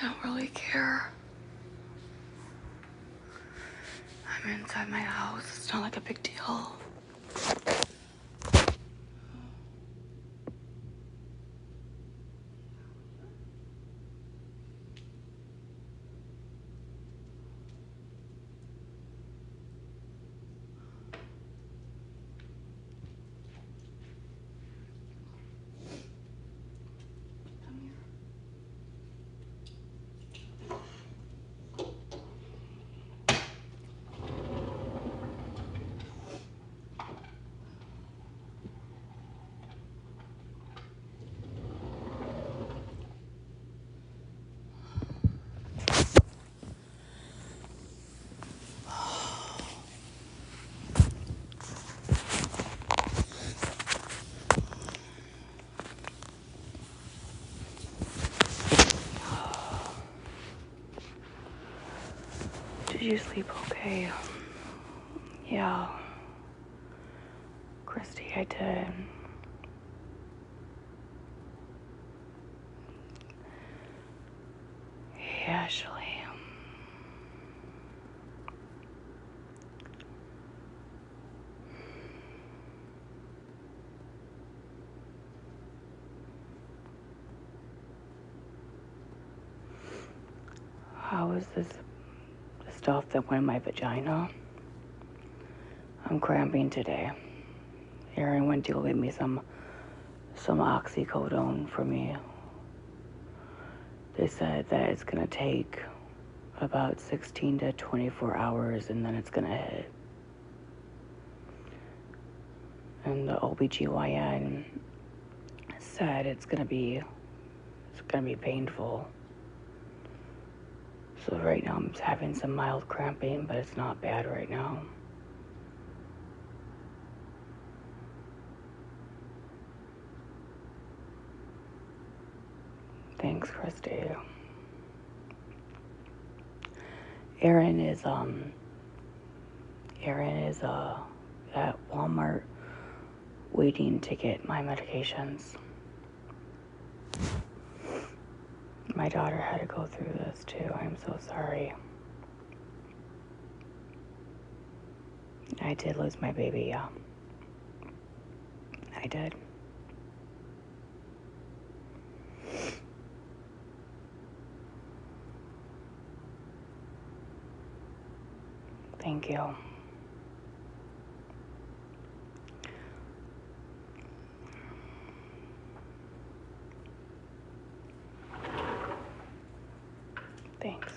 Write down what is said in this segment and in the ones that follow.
I don't really care. I'm inside my house. It's not like a big deal. Did you sleep okay? Yeah. Christy, I did. Yeah, Ashley. How is this stuff that went in my vagina? I'm cramping today. Aaron went to go get me some oxycodone for me. They said that it's gonna take about 16 to 24 hours and then it's gonna hit. And the OBGYN said it's gonna be painful. So right now I'm having some mild cramping, but it's not bad right now. Thanks, Christy. Aaron is at Walmart waiting to get my medications. My daughter had to go through this too. I'm so sorry. I did lose my baby, yeah. I did. Thank you. Thanks.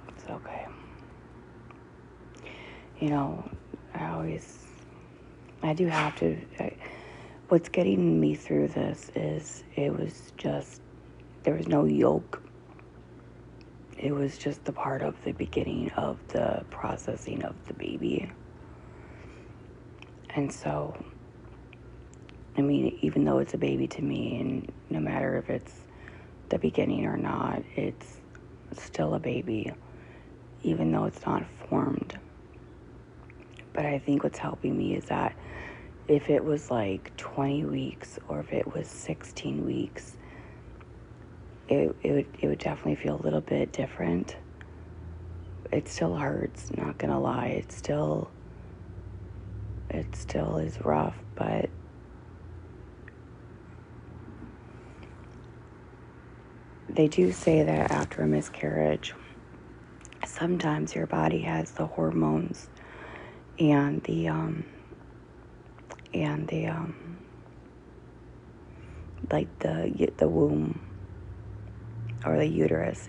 It's okay. You know, I do have to, what's getting me through this is there was no yoke. It was just the part of the beginning of the processing of the baby. And so, I mean, even though it's a baby to me, and no matter if it's the beginning or not, it's still a baby, even though it's not formed. But I think what's helping me is that if it was like 20 weeks or if it was 16 weeks, it would definitely feel a little bit different. It still hurts, not gonna lie. It still is rough, but they do say that after a miscarriage, sometimes your body has the hormones and the like the womb or the uterus,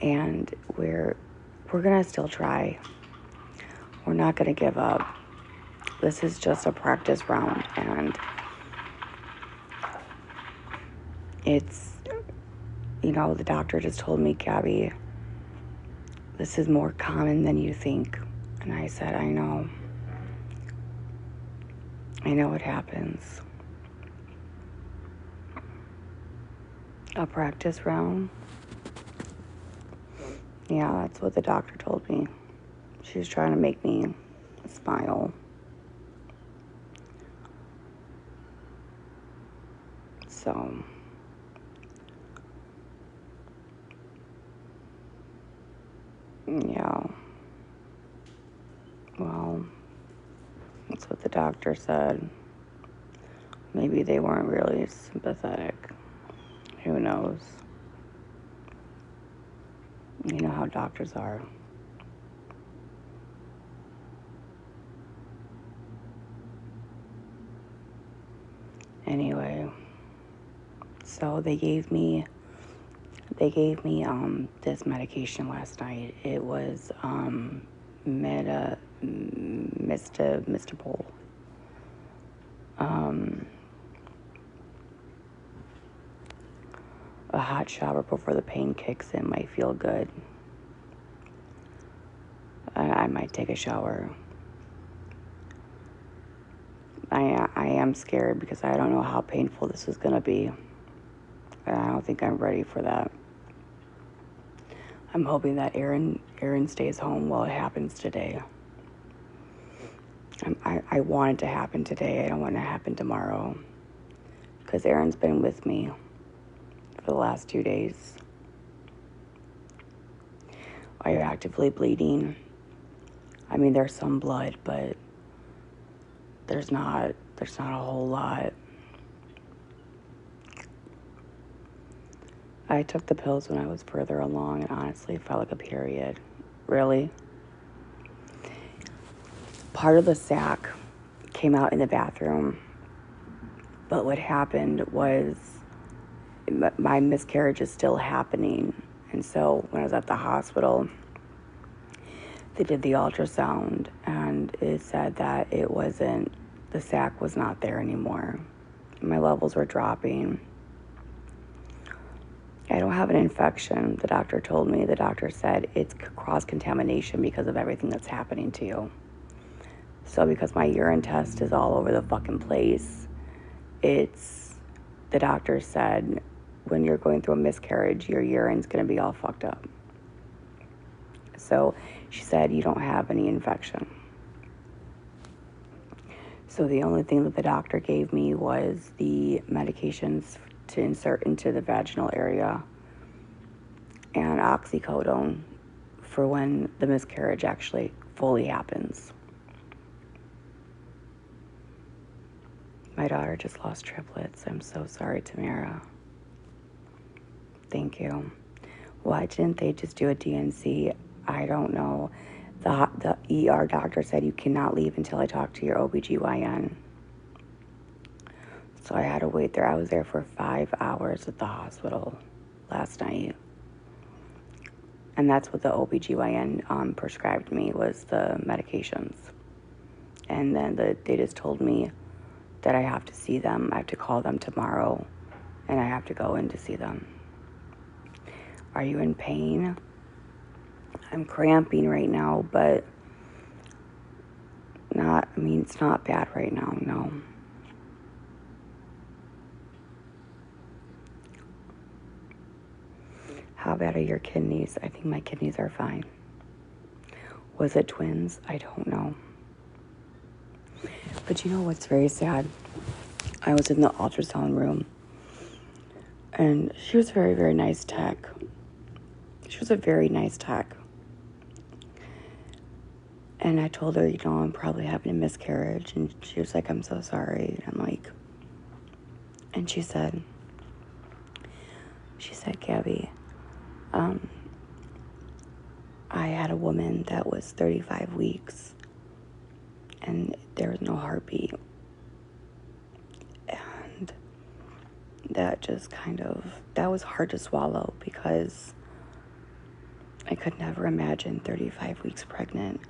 and we're gonna still try. We're not gonna give up. This is just a practice round, and it's, you know, the doctor just told me, Gabi, this is more common than you think. And I said, I know what happens. A practice round? Yeah, that's what the doctor told me. She was trying to make me smile. So, yeah. Well, that's what the doctor said. Maybe they weren't really sympathetic. Who knows? You know how doctors are. Anyway, so they gave me this medication last night. It was Mistapol. A hot shower before the pain kicks in might feel good. I might take a shower. I am scared because I don't know how painful this is going to be. And I don't think I'm ready for that. I'm hoping that Aaron stays home while it happens today. I want it to happen today. I don't want it to happen tomorrow. Because Aaron's been with me for the last 2 days. Are you actively bleeding? I mean, there's some blood, but there's not a whole lot. I took the pills when I was further along, and honestly, it felt like a period. Really? Part of the sac came out in the bathroom, but what happened was my miscarriage is still happening. And so when I was at the hospital, they did the ultrasound, and it said that the sac was not there anymore. My levels were dropping. I don't have an infection, the doctor told me. The doctor said it's cross-contamination because of everything that's happening to you. So because my urine test is all over the fucking place, the doctor said when you're going through a miscarriage, your urine's going to be all fucked up. So she said you don't have any infection. So the only thing that the doctor gave me was the medications to insert into the vaginal area and oxycodone for when the miscarriage actually fully happens. My daughter just lost triplets. I'm so sorry, Tamara. Thank you. Why didn't they just do a DNC? I don't know. The ER doctor said you cannot leave until I talk to your OBGYN. So I had to wait there. I was there for 5 hours at the hospital last night. And that's what the OBGYN prescribed me, was the medications. And then they just told me that I have to see them. I have to call them tomorrow, and I have to go in to see them. Are you in pain? I'm cramping right now, but it's not bad right now, no. How bad are your kidneys? I think my kidneys are fine. Was it twins? I don't know. But you know what's very sad? I was in the ultrasound room, and she was a very, very nice tech. She was a very nice tech. And I told her, I'm probably having a miscarriage. And she was like, I'm so sorry. And I'm like, and she said, Gabi, I had a woman that was 35 weeks, and there was no heartbeat. And that just that was hard to swallow, because I could never imagine 35 weeks pregnant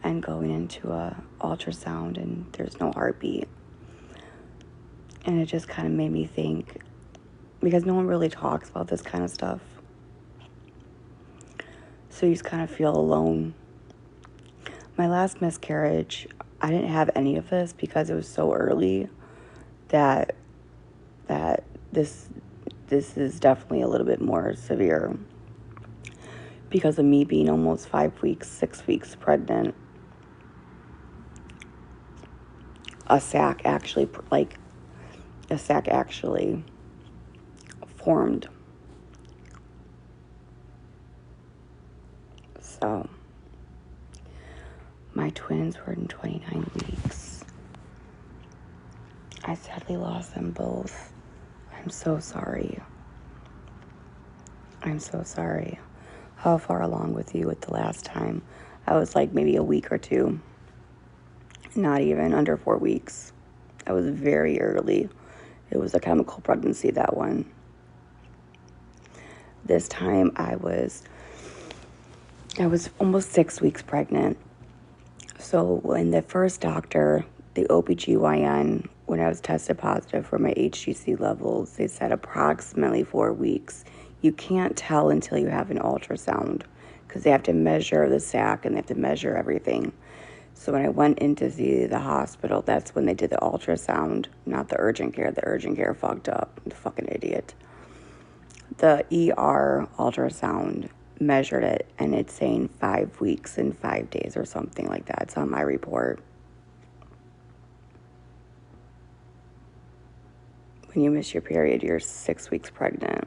and going into a ultrasound and there's no heartbeat. And it just kind of made me think, because no one really talks about this kind of stuff. So you just kind of feel alone. My last miscarriage, I didn't have any of this because it was so early that this is definitely a little bit more severe, because of me being almost 5 weeks, 6 weeks pregnant. A sac actually formed. So, my twins were in 29 weeks. I sadly lost them both. I'm so sorry. I'm so sorry. How far along with you with the last time? I was like maybe a week or two. Not even under 4 weeks. I was very early. It was a chemical pregnancy, that one. This time I was almost 6 weeks pregnant. So when the first doctor, the OBGYN, when I was tested positive for my HCG levels, they said approximately 4 weeks. You can't tell until you have an ultrasound because they have to measure the sac and they have to measure everything. So when I went in to see the hospital, that's when they did the ultrasound, not the urgent care. The urgent care fucked up. I'm a fucking idiot. The ER ultrasound measured it, and it's saying 5 weeks and 5 days or something like that. It's on my report. When you miss your period, you're 6 weeks pregnant.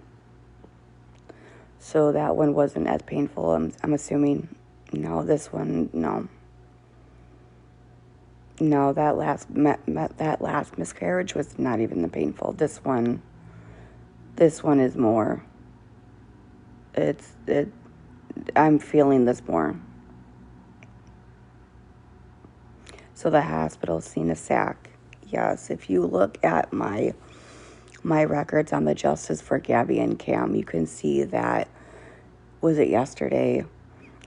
So that one wasn't as painful, I'm assuming. No, this one, no. No, that last miscarriage was not even the painful. This one is more. I'm feeling this more. So the hospital's seen a sac. Yes, if you look at my records on the Justice for Gabi and Cam, you can see that, was it yesterday?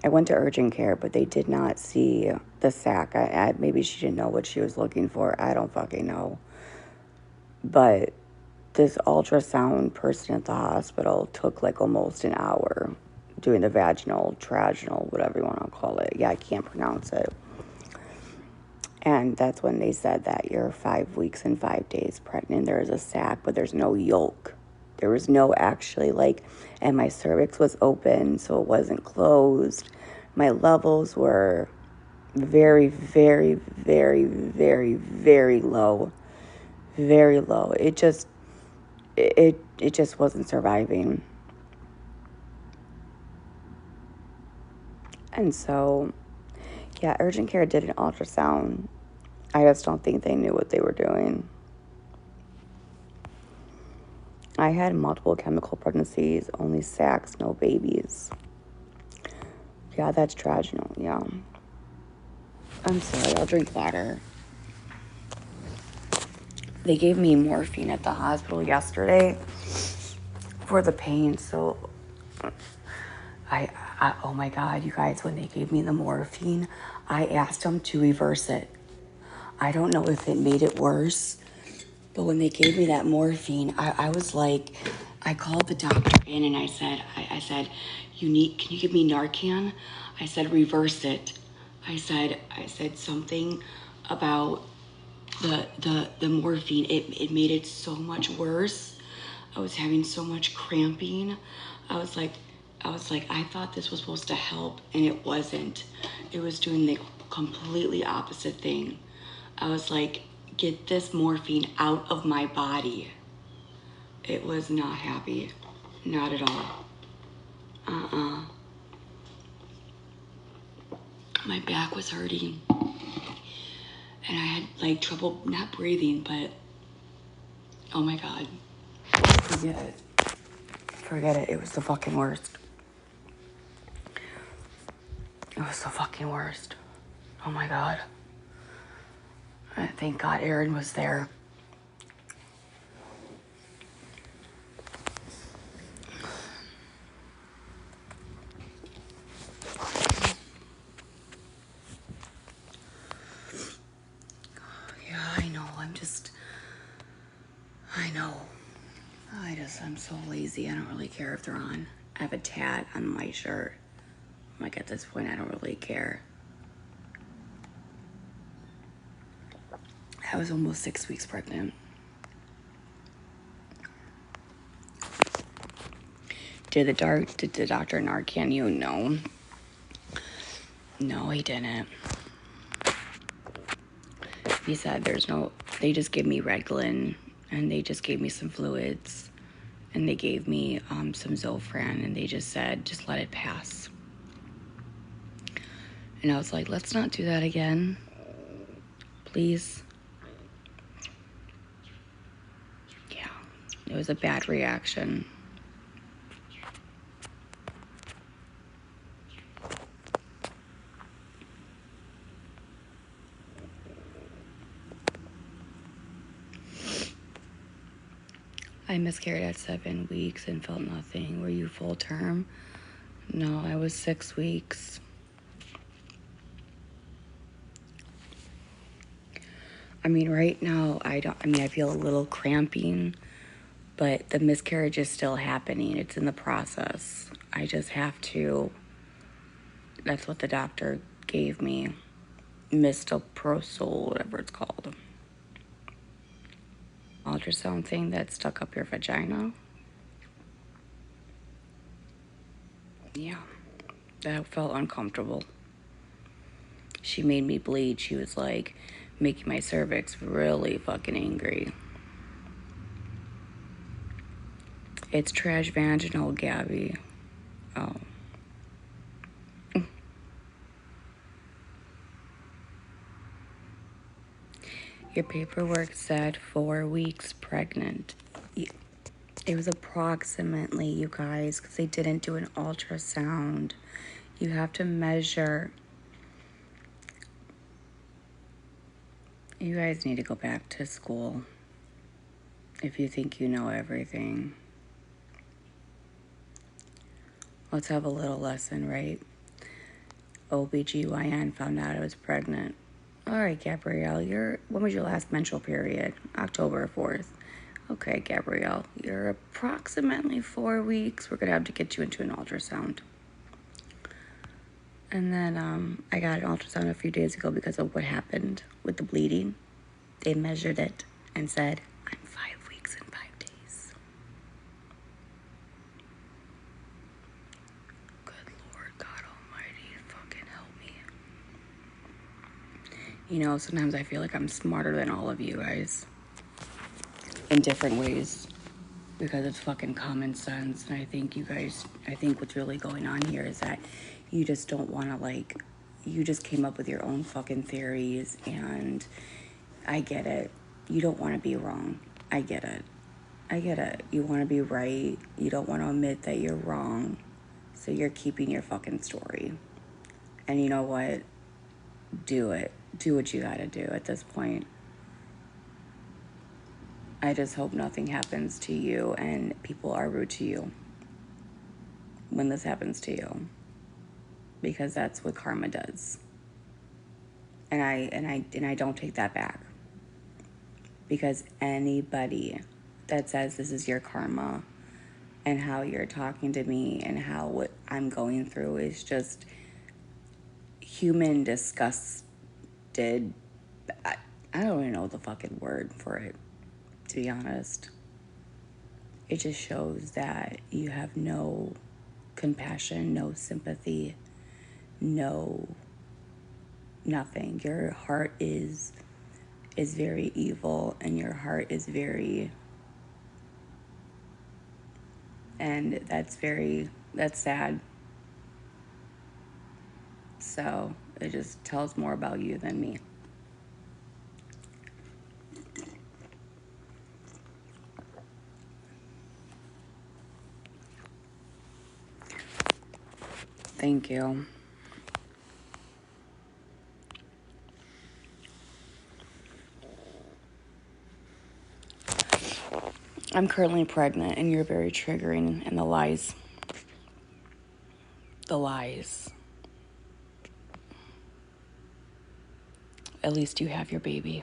I went to urgent care, but they did not see the sac. Maybe she didn't know what she was looking for. I don't fucking know. But this ultrasound person at the hospital took like almost an hour doing the vaginal, traginal, whatever you want to call it. Yeah, I can't pronounce it. And that's when they said that you're 5 weeks and 5 days pregnant. There is a sac, but there's no yolk. There was no actually and my cervix was open, so it wasn't closed. My levels were very, very, very, very, very low. Very low. It just wasn't surviving. And so, yeah, urgent care did an ultrasound. I just don't think they knew what they were doing. I had multiple chemical pregnancies, only sacs, no babies. Yeah, that's tragical, yeah. I'm sorry, I'll drink water. They gave me morphine at the hospital yesterday for the pain, so I oh my God, you guys, when they gave me the morphine, I asked them to reverse it. I don't know if it made it worse, but when they gave me that morphine, I was like, I called the doctor in and I said, can you give me Narcan? I said, reverse it. I said something about the morphine. It made it so much worse. I was having so much cramping. I was like, I thought this was supposed to help, and it wasn't. It was doing the completely opposite thing. I was like, get this morphine out of my body. It was not happy. Not at all. My back was hurting. And I had trouble not breathing, but oh my God. Forget it. Forget it. It was the fucking worst. It was the fucking worst. Oh my God. Thank God Aaron was there. Yeah, I know. I'm so lazy. I don't really care if they're on. I have a tat on my shirt. At this point, I don't really care. I was almost 6 weeks pregnant. Did the doctor Narcan you? No. No, he didn't. He said they just gave me Reglan, and they just gave me some fluids, and they gave me some Zofran, and they just said, just let it pass. And I was like, let's not do that again, please. Yeah, it was a bad reaction. I miscarried at 7 weeks and felt nothing. Were you full term? No, I was 6 weeks. I mean, right now, I feel a little cramping, but the miscarriage is still happening. It's in the process. I just have to, that's what the doctor gave me. Mistoprostol, whatever it's called. Ultrasound thing that stuck up your vagina. Yeah, that felt uncomfortable. She made me bleed. She was like making my cervix really fucking angry. It's trash vaginal, Gabi. Oh. Your paperwork said 4 weeks pregnant. It was approximately, you guys, because they didn't do an ultrasound. You have to measure. You guys need to go back to school if you think you know everything. Let's have a little lesson, right? OBGYN found out I was pregnant. All right, Gabrielle, when was your last menstrual period? October 4th. Okay, Gabrielle, you're approximately 4 weeks. We're going to have to get you into an ultrasound. And then I got an ultrasound a few days ago because of what happened with the bleeding. They measured it and said, I'm 5 weeks and 5 days. Good Lord God Almighty, fucking help me. You know, sometimes I feel like I'm smarter than all of you guys. In different ways. Because it's fucking common sense. And I think what's really going on here is that you just don't want to, you just came up with your own fucking theories, and I get it. You don't want to be wrong. I get it. You want to be right. You don't want to admit that you're wrong. So you're keeping your fucking story. And you know what? Do it. Do what you gotta do at this point. I just hope nothing happens to you and people are rude to you when this happens to you, because that's what karma does. And I don't take that back, because anybody that says this is your karma and how you're talking to me and how what I'm going through is just human disgusted. I don't even know the fucking word for it, to be honest. It just shows that you have no compassion, no sympathy, no nothing. Your heart is very evil, and your heart is very, and that's sad. So it just tells more about you than me. Thank you. I'm currently pregnant, and you're very triggering, and the lies. At least you have your baby.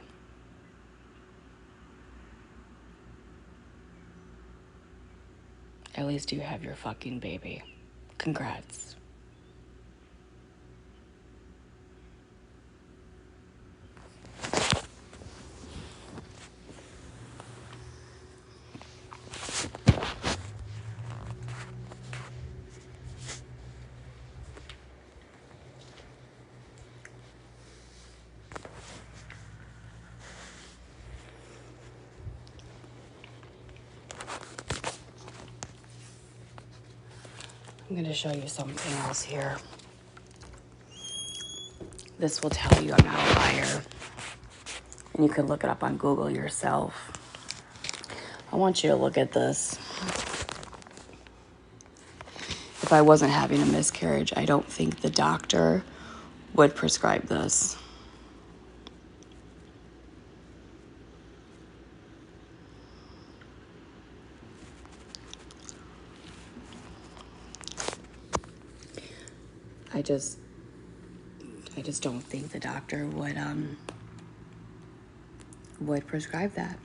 At least you have your fucking baby. Congrats. I'm going to show you something else here. This will tell you I'm not a liar. And you can look it up on Google yourself. I want you to look at this. If I wasn't having a miscarriage, I don't think the doctor would prescribe this. I just don't think the doctor would prescribe that.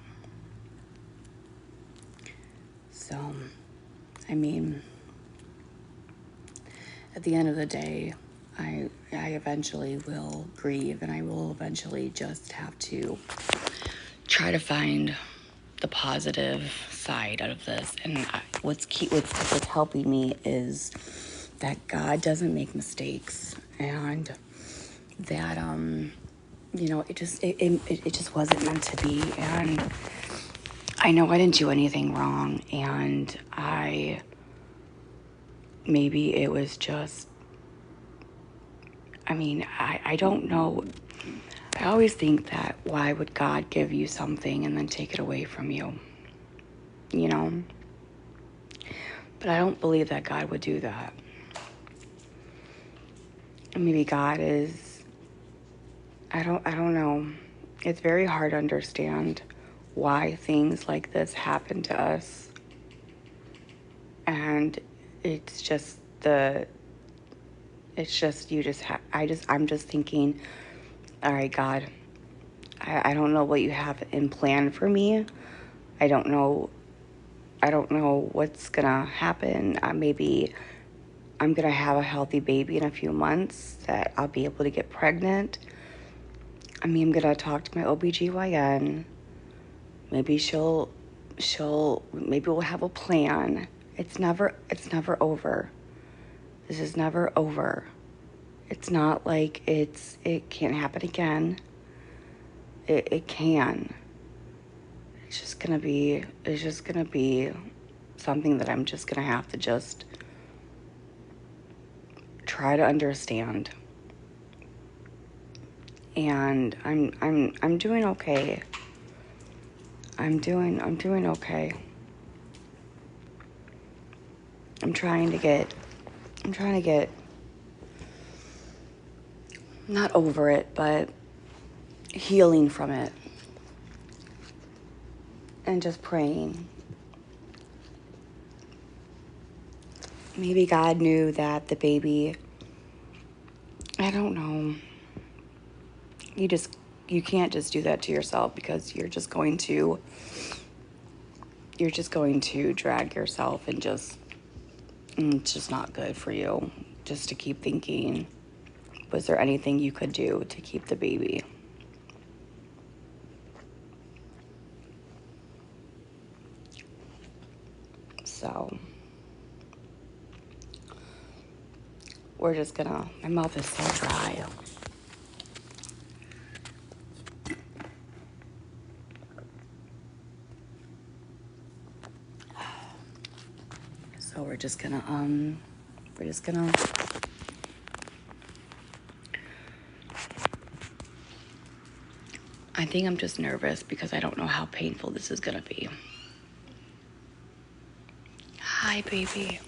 So, I mean, at the end of the day, I eventually will grieve, and I will eventually just have to try to find the positive side out of this. And what's helping me is that God doesn't make mistakes, and that it just wasn't meant to be. And I know I didn't do anything wrong, and maybe it was just, I don't know. I always think that why would God give you something and then take it away from you? You know? But I don't believe that God would do that. Maybe God is, I don't know. It's very hard to understand why things like this happen to us. And it's just I'm just thinking, all right, God, I don't know what you have in plan for me. I don't know what's gonna happen. Maybe I'm gonna have a healthy baby in a few months that I'll be able to get pregnant. I'm gonna talk to my OBGYN. Maybe maybe we'll have a plan. It's never over. This is never over. It's not like it can't happen again. It can. It's just gonna be something that I'm just gonna have to just try to understand. And I'm doing okay. I'm doing okay. I'm trying to get not over it, but healing from it. And just praying. Maybe God knew that the baby, I don't know. You can't just do that to yourself, because you're just going to drag yourself, and it's just not good for you. Just to keep thinking, was there anything you could do to keep the baby? So we're just gonna, my mouth is so dry. So we're just gonna I think I'm just nervous because I don't know how painful this is gonna be. Hi, baby.